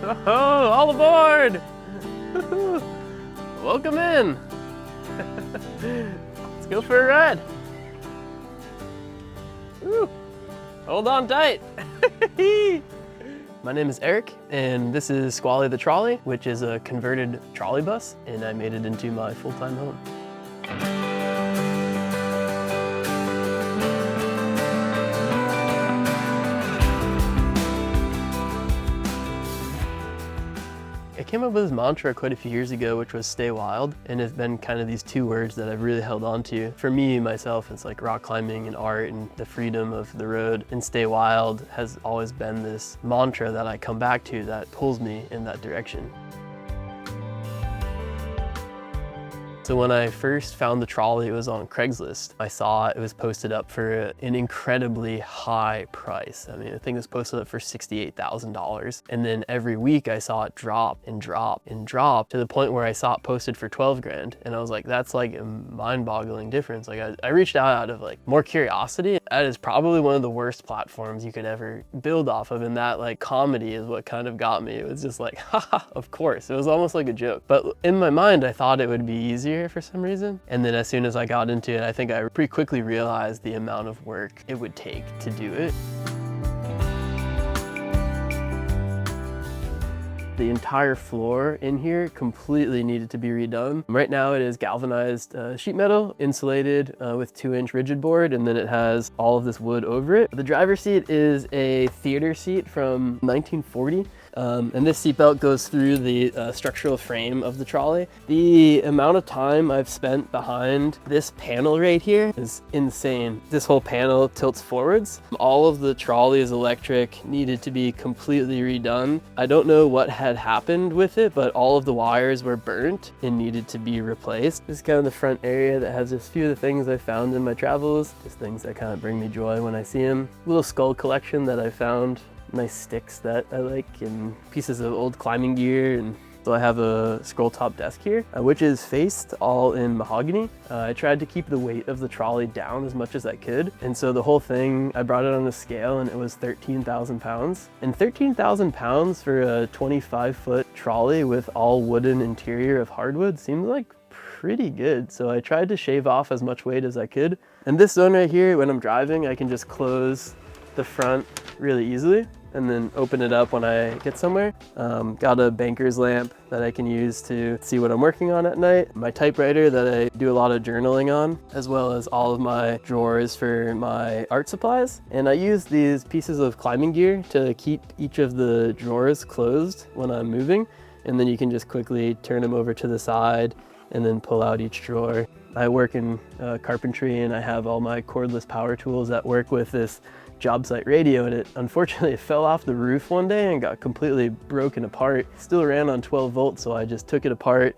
Oh, all aboard! Welcome in. Let's go for a ride. Woo. Hold on tight. My name is Eric, and this is Squally the Trolley, which is a converted trolley bus, and I made it into my full-time home. I came up with this mantra quite a few years ago, which was stay wild, and it's been kind of these two words that I've really held on to. For me, myself, it's like rock climbing and art and the freedom of the road, and stay wild has always been this mantra that I come back to that pulls me in that direction. So when I first found the trolley, it was on Craigslist. I saw it was posted up for an incredibly high price. I mean, I think it was posted up for $68,000. And then every week I saw it drop and drop and drop to the point where I saw it posted for 12 grand. And I was like, that's like a mind-boggling difference. Like I reached out of like more curiosity. That is probably one of the worst platforms you could ever build off of. And that like comedy is what kind of got me. It was just like, haha, of course. It was almost like a joke. But in my mind, I thought it would be easier for some reason. And then as soon as I got into it, I think I pretty quickly realized the amount of work it would take to do it. The entire floor in here completely needed to be redone. Right now it is galvanized sheet metal, insulated with 2-inch rigid board, and then it has all of this wood over it. The driver's seat is a theater seat from 1940. And this seatbelt goes through the structural frame of the trolley. The amount of time I've spent behind this panel right here is insane. This whole panel tilts forwards. All of the trolley is electric, needed to be completely redone. I don't know what had happened with it, but all of the wires were burnt and needed to be replaced. This is kind of the front area that has just a few of the things I found in my travels, just things that kind of bring me joy when I see them. Little skull collection that I found. Nice sticks that I like, and pieces of old climbing gear. And so I have a scroll top desk here, which is faced all in mahogany. I tried to keep the weight of the trolley down as much as I could. And so the whole thing, I brought it on a scale and it was 13,000 pounds. And 13,000 pounds for a 25-foot trolley with all wooden interior of hardwood seems like pretty good. So I tried to shave off as much weight as I could. And this zone right here, when I'm driving, I can just close the front really easily and then open it up when I get somewhere. Got a banker's lamp that I can use to see what I'm working on at night. My typewriter that I do a lot of journaling on, as well as all of my drawers for my art supplies. And I use these pieces of climbing gear to keep each of the drawers closed when I'm moving. And then you can just quickly turn them over to the side and then pull out each drawer. I work in carpentry, and I have all my cordless power tools that work with this job site radio, and it unfortunately fell off the roof one day and got completely broken apart. Still ran on 12 volts, so I just took it apart,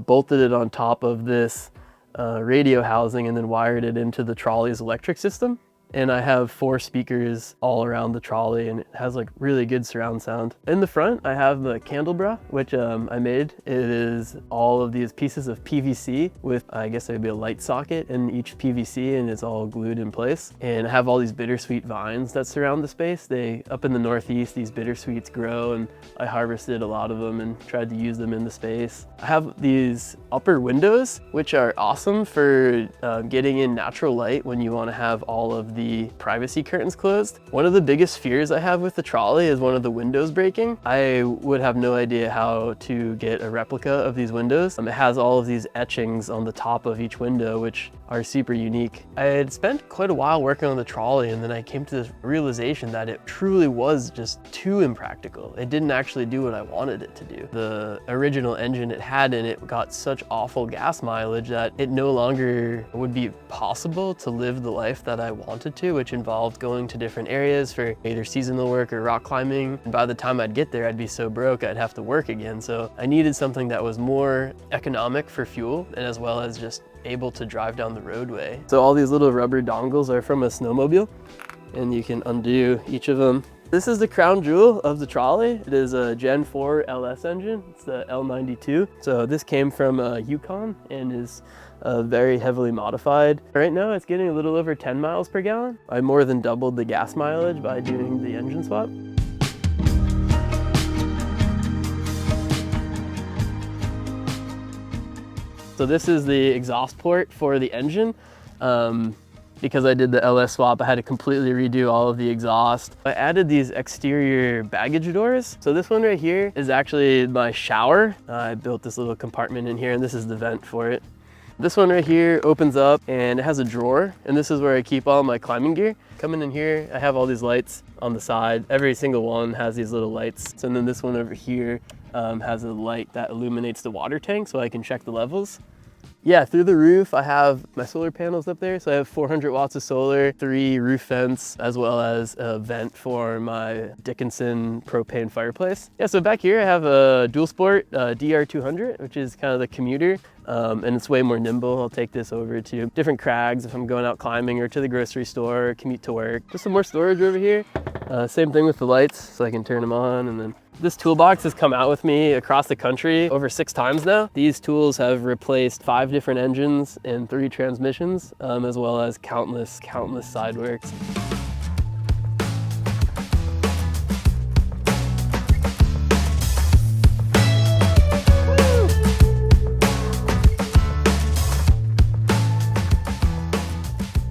bolted it on top of this radio housing, and then wired it into the trolley's electric system. And I have 4 speakers all around the trolley, and it has like really good surround sound. In the front, I have the candelabra, which I made. It is all of these pieces of PVC with, I guess it would be a light socket in each PVC, and it's all glued in place. And I have all these bittersweet vines that surround the space. Up in the Northeast, these bittersweets grow, and I harvested a lot of them and tried to use them in the space. I have these upper windows, which are awesome for getting in natural light when you want to have all of the privacy curtains closed. One of the biggest fears I have with the trolley is one of the windows breaking. I would have no idea how to get a replica of these windows. It has all of these etchings on the top of each window, which are super unique. I had spent quite a while working on the trolley, and then I came to this realization that it truly was just too impractical. It didn't actually do what I wanted it to do. The original engine it had in it got such awful gas mileage that it no longer would be possible to live the life that I wanted to, which involved going to different areas for either seasonal work or rock climbing. And by the time I'd get there, I'd be so broke I'd have to work again. So I needed something that was more economic for fuel, and as well as just able to drive down the roadway. So all these little rubber dongles are from a snowmobile, and you can undo each of them. This is the crown jewel of the trolley. It is a Gen 4 LS engine. It's the L92. So this came from Yukon and is very heavily modified. Right now it's getting a little over 10 miles per gallon. I more than doubled the gas mileage by doing the engine swap. So this is the exhaust port for the engine. Because I did the LS swap, I had to completely redo all of the exhaust. I added these exterior baggage doors. So this one right here is actually my shower. I built this little compartment in here, and this is the vent for it. This one right here opens up and it has a drawer, and this is where I keep all my climbing gear. Coming in here, I have all these lights on the side. Every single one has these little lights. And then this one over here has a light that illuminates the water tank so I can check the levels. Yeah, through the roof, I have my solar panels up there. So I have 400 watts of solar, 3 roof vents, as well as a vent for my Dickinson propane fireplace. Yeah, so back here I have a dual sport DR200, which is kind of the commuter, and it's way more nimble. I'll take this over to different crags if I'm going out climbing or to the grocery store, or commute to work. Just some more storage over here. Same thing with the lights, so I can turn them on. And then this toolbox has come out with me across the country over 6 times now. These tools have replaced 5 different engines and 3 transmissions, as well as countless side works.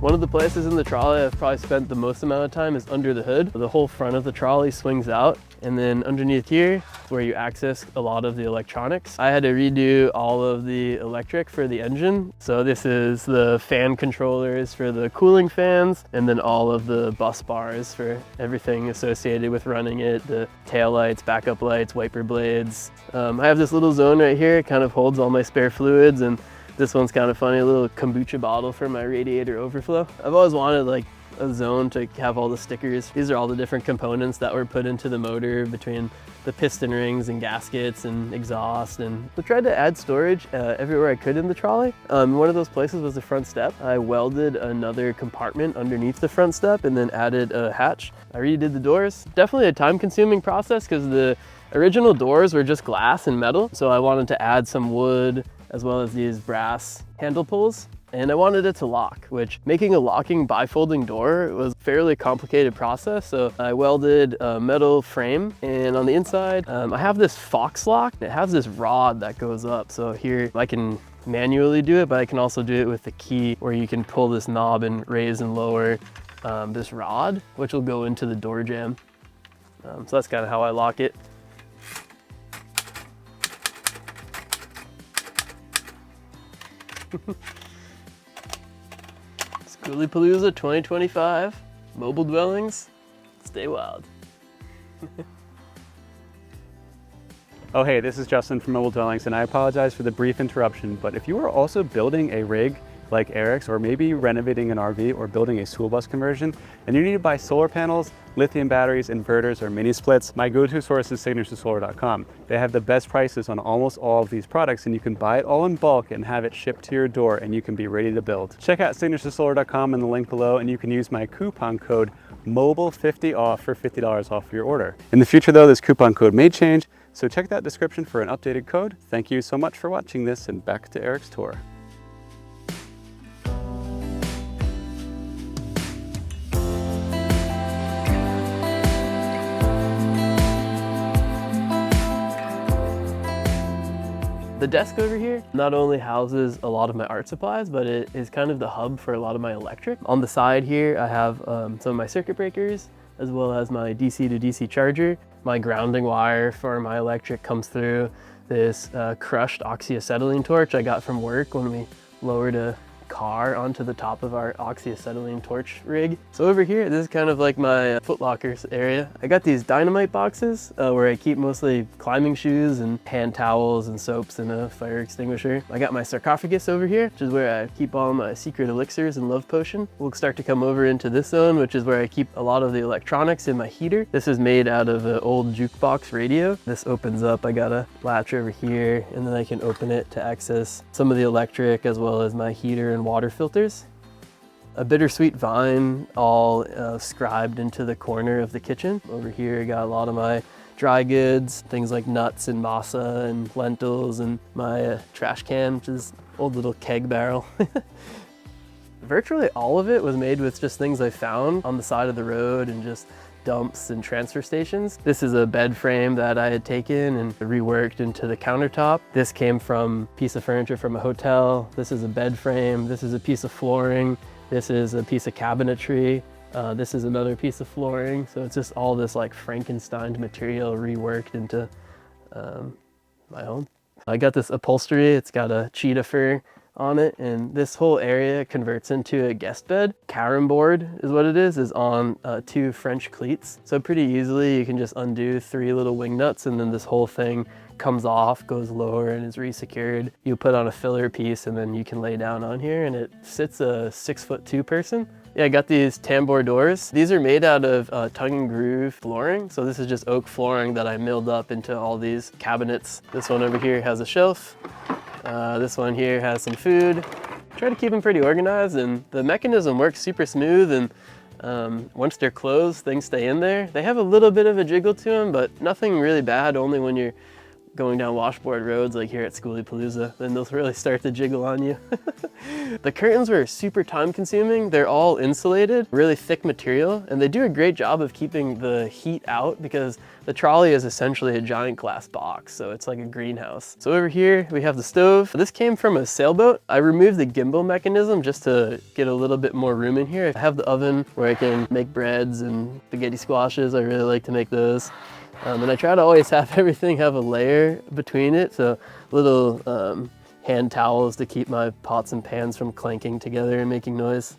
One of the places in the trolley I've probably spent the most amount of time is under the hood. The whole front of the trolley swings out, and then underneath here is where you access a lot of the electronics. I had to redo all of the electric for the engine. So this is the fan controllers for the cooling fans, and then all of the bus bars for everything associated with running it, the tail lights, backup lights, wiper blades. I have this little zone right here. It kind of holds all my spare fluids, and this one's kind of funny, a little kombucha bottle for my radiator overflow. I've always wanted like a zone to have all the stickers. These are all the different components that were put into the motor, between the piston rings and gaskets and exhaust. And I tried to add storage everywhere I could in the trolley. One of those places was the front step. I welded another compartment underneath the front step and then added a hatch. I redid the doors. Definitely a time-consuming process because the original doors were just glass and metal. So I wanted to add some wood, as well as these brass handle pulls. And I wanted it to lock, which making a locking bifolding door was a fairly complicated process. So I welded a metal frame, and on the inside, I have this Fox lock. It has this rod that goes up. So here I can manually do it, but I can also do it with the key, where you can pull this knob and raise and lower this rod, which will go into the door jamb. So that's kind of how I lock it. Schoolypalooza 2025, mobile dwellings, stay wild. Oh hey, this is Justin from Mobile Dwellings, and I apologize for the brief interruption, but if you are also building a rig like Erik's, or maybe renovating an RV or building a school bus conversion, and you need to buy solar panels, lithium batteries, inverters, or mini splits, my go-to source is signaturesolar.com. They have the best prices on almost all of these products, and you can buy it all in bulk and have it shipped to your door, and you can be ready to build. Check out signaturesolar.com in the link below, and you can use my coupon code MOBILE50OFF for $50 off your order. In the future though, this coupon code may change, so check that description for an updated code. Thank you so much for watching this, and back to Erik's tour. The desk over here not only houses a lot of my art supplies, but it is kind of the hub for a lot of my electric. On the side here, I have some of my circuit breakers, as well as my DC to DC charger. My grounding wire for my electric comes through this crushed oxyacetylene torch I got from work when we lowered a car onto the top of our oxyacetylene torch rig. So over here, this is kind of like my Foot Lockers area. I got these dynamite boxes where I keep mostly climbing shoes and hand towels and soaps and a fire extinguisher. I got my sarcophagus over here, which is where I keep all my secret elixirs and love potion. We'll start to come over into this zone, which is where I keep a lot of the electronics in my heater. This is made out of an old jukebox radio. This opens up, I got a latch over here, and then I can open it to access some of the electric as well as my heater and water filters. A bittersweet vine all scribed into the corner of the kitchen. Over here I got a lot of my dry goods, things like nuts and masa and lentils, and my trash can, which is an old little keg barrel. Virtually all of it was made with just things I found on the side of the road and just dumps and transfer stations. This is a bed frame that I had taken and reworked into the countertop. This came from a piece of furniture from a hotel. This is a bed frame. This is a piece of flooring. This is a piece of cabinetry. This is another piece of flooring. So it's just all this like Frankenstein material reworked into my home. I got this upholstery. It's got a cheetah fur on it, and this whole area converts into a guest bed. Carom board is what it is on 2 French cleats. So pretty easily you can just undo 3 little wing nuts, and then this whole thing comes off, goes lower, and is resecured. You put on a filler piece, and then you can lay down on here, and it sits a 6'2" person. Yeah, I got these tambour doors. These are made out of tongue and groove flooring. So this is just oak flooring that I milled up into all these cabinets. This one over here has a shelf. This one here has some food. Try to keep them pretty organized, and the mechanism works super smooth, and once they're closed, things stay in there. They have a little bit of a jiggle to them, but nothing really bad, only when you're going down washboard roads like here at Schoolie Palooza, then they'll really start to jiggle on you. The curtains were super time consuming. They're all insulated, really thick material, and they do a great job of keeping the heat out because the trolley is essentially a giant glass box, so it's like a greenhouse. So over here we have the stove. This came from a sailboat. I removed the gimbal mechanism just to get a little bit more room in here. I have the oven where I can make breads and spaghetti squashes. I really like to make those. And I try to always have everything have a layer between it, so little hand towels to keep my pots and pans from clanking together and making noise.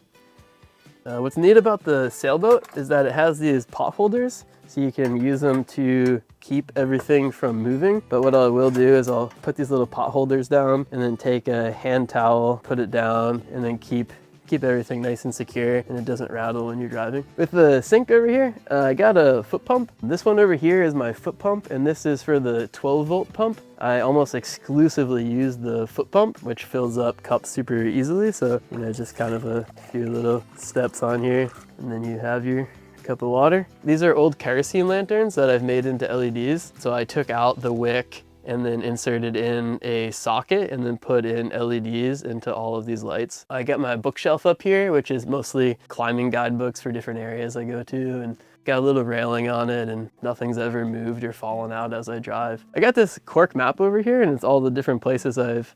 What's neat about the sailboat is that it has these pot holders, so you can use them to keep everything from moving. But what I will do is I'll put these little pot holders down and then take a hand towel, put it down, and then keep everything nice and secure, and it doesn't rattle when you're driving. With the sink over here, I got a foot pump. This one over here is my foot pump, and this is for the 12-volt pump. I almost exclusively use the foot pump, which fills up cups super easily. So, just kind of a few little steps on here, and then you have your cup of water. These are old kerosene lanterns that I've made into LEDs. So I took out the wick and then inserted in a socket and then put in LEDs into all of these lights. I got my bookshelf up here, which is mostly climbing guidebooks for different areas I go to, and got a little railing on it, and nothing's ever moved or fallen out as I drive. I got this cork map over here, and it's all the different places I've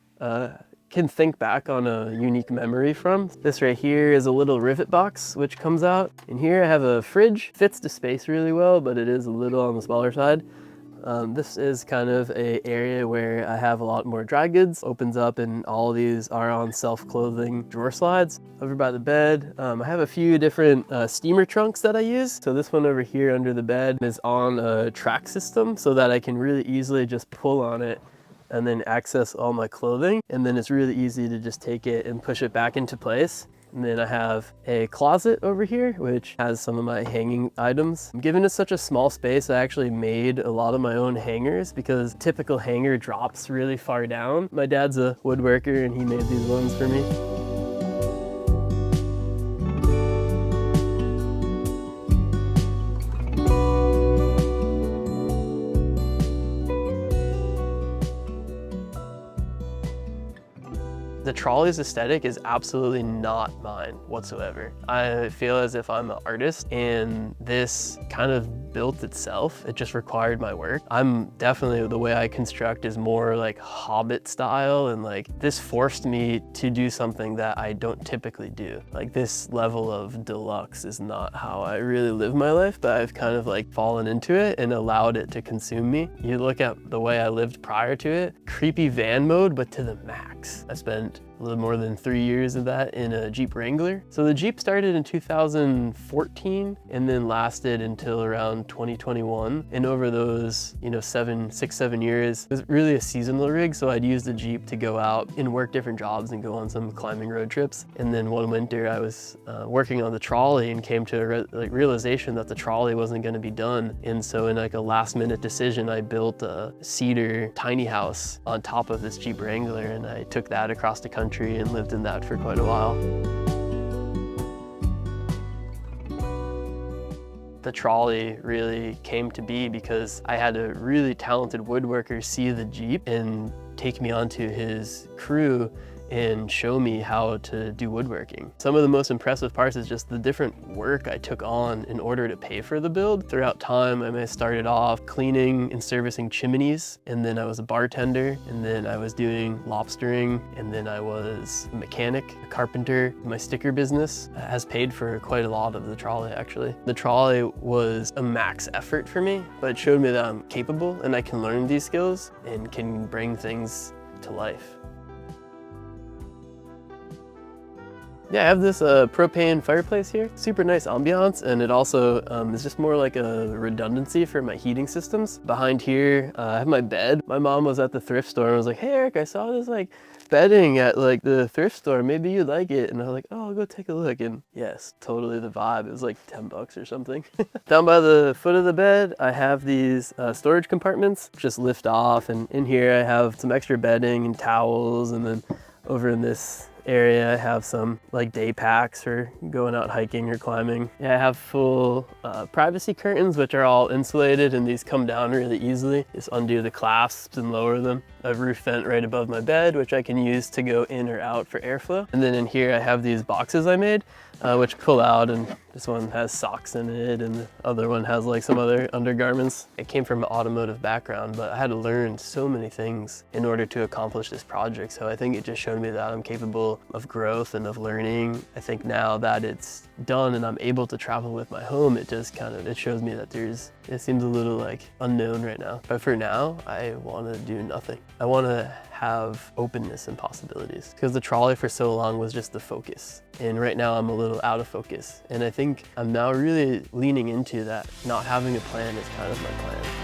can think back on a unique memory from. This right here is a little rivet box which comes out. In here I have a fridge. Fits the space really well, but it is a little on the smaller side. This is kind of an area where I have a lot more dry goods. Opens up, and all of these are on self-clothing drawer slides. Over by the bed, I have a few different steamer trunks that I use. So this one over here under the bed is on a track system so that I can really easily just pull on it and then access all my clothing. And then it's really easy to just take it and push it back into place. And then I have a closet over here, which has some of my hanging items. Given it's such a small space, I actually made a lot of my own hangers because typical hanger drops really far down. My dad's a woodworker, and he made these ones for me. The trolley's aesthetic is absolutely not mine whatsoever. I feel as if I'm an artist, and this kind of built itself. It just required my work. I'm definitely, the way I construct is more like Hobbit style, and like this forced me to do something that I don't typically do. Like this level of deluxe is not how I really live my life, but I've kind of like fallen into it and allowed it to consume me. You look at the way I lived prior to it, creepy van mode, but to the max. I spent a little more than 3 years of that in a Jeep Wrangler. So the Jeep started in 2014 and then lasted until around 2021. And over those, 6, 7 years, it was really a seasonal rig. So I'd use the Jeep to go out and work different jobs and go on some climbing road trips. And then one winter I was working on the trolley and came to a realization that the trolley wasn't going to be done. And so in like a last minute decision, I built a cedar tiny house on top of this Jeep Wrangler, and I took that across the country and lived in that for quite a while. The trolley really came to be because I had a really talented woodworker see the Jeep and take me onto his crew and show me how to do woodworking. Some of the most impressive parts is just the different work I took on in order to pay for the build. Throughout time, I started off cleaning and servicing chimneys, and then I was a bartender, and then I was doing lobstering, and then I was a mechanic, a carpenter. My sticker business has paid for quite a lot of the trolley, actually. The trolley was a max effort for me, but it showed me that I'm capable and I can learn these skills and can bring things to life. Yeah, I have this propane fireplace here. Super nice ambiance, and it also is just more like a redundancy for my heating systems. Behind here, I have my bed. My mom was at the thrift store and was like, "Hey Eric, I saw this like bedding at like the thrift store. Maybe you'd like it." And I was like, "Oh, I'll go take a look." And yes, totally the vibe. It was like 10 bucks or something. Down by the foot of the bed, I have these storage compartments, just lift off. And in here I have some extra bedding and towels. And then over in this area I have some like day packs for going out hiking or climbing. Yeah, I have full privacy curtains, which are all insulated, and these come down really easily. Just undo the clasps and lower them. I have a roof vent right above my bed, which I can use to go in or out for airflow. And then in here I have these boxes I made, which pull out, and this one has socks in it, and the other one has like some other undergarments. I came from an automotive background, but I had to learn so many things in order to accomplish this project. So I think it just showed me that I'm capable of growth and of learning. I think now that it's done and I'm able to travel with my home, it just it shows me that it seems a little like unknown right now. But for now, I want to do nothing. I want to have openness and possibilities, because the trolley for so long was just the focus. And right now I'm a little out of focus. And I think I'm now really leaning into that. Not having a plan is kind of my plan.